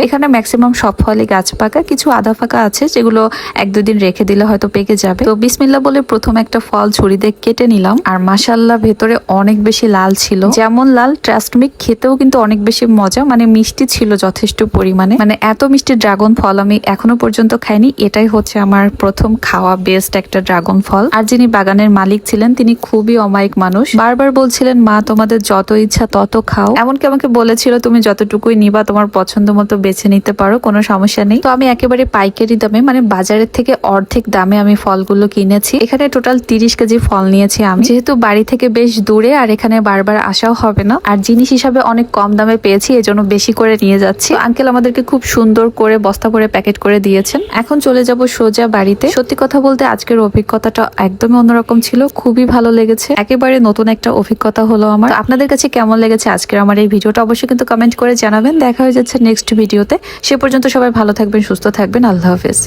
এখানে ম্যাক্সিমাম সব ফলই গাছ পাকা, কিছু আধা পাকা আছে যেগুলো 1-2 দিন রেখে দিলে হয়তো পেকে যাবে। তো বিসমিল্লাহ বলে প্রথম একটা ফল ছুরি দিয়ে কেটে নিলাম। আর মাশাআল্লাহ ভেতরে অনেক বেশি লাল ছিল, যেমন লাল ট্রাস্ট মি খেতেও কিন্তু অনেক বেশি মজা, মানে মিষ্টি ছিল যথেষ্ট পরিমাণে। মানে এত মিষ্টি ড্রাগন ফল আমি এখনো পর্যন্ত খাইনি। এটাই হচ্ছে আমার প্রথম খাওয়া বেস্ট একটা ড্রাগন ফল। আর যিনি বাগানের মালিক ছিলেন তিনি খুবই অমায়িক মানুষ, বারবার বলছিলেন মা তোমাদের যত ইচ্ছা তত খাও। এমনকি আমাকে বলেছিল তুমি যতটুকুই নিবা তোমার পছন্দ মতো বেছে নিতে পারো, কোনো সমস্যা নেই। তো আমি একেবারে পাইকারি দামে, মানে বাজারের থেকে অর্ধেক দামে আমি ফলগুলো কিনেছি। এখানে টোটাল 30 কেজি ফল নিয়েছি আমি, যেহেতু বাড়ি থেকে বেশ দূরে আর এখানে বারবার আসাও হবে না, আর জিনিস হিসাবে অনেক কম দামে পেয়েছি, এজন্য বেশি করে নিয়ে যাচ্ছি। আঙ্কেল আমাদেরকে খুব সুন্দর করে বস্তা করে প্যাকেট করে দিয়েছেন। এখন চলে যাব সোজা বাড়িতে। সত্যি কথা বলতে আজকের অভিজ্ঞতাটা একদমই অন্যরকম ছিল, খুবই ভালো লেগেছে, একেবারে নতুন একটা অভিজ্ঞতা হলো আমার। তো আপনাদের কাছে কেমন লেগেছে আজকের আমার এই ভিডিওটা অবশ্যই কিন্তু কমেন্ট করে জানাবেন। দেখা হয়ে যাচ্ছে নেক্সট ভিডিওতে। সে পর্যন্ত সবাই ভালো থাকবেন, সুস্থ থাকবেন। আল্লাহ হাফেজ।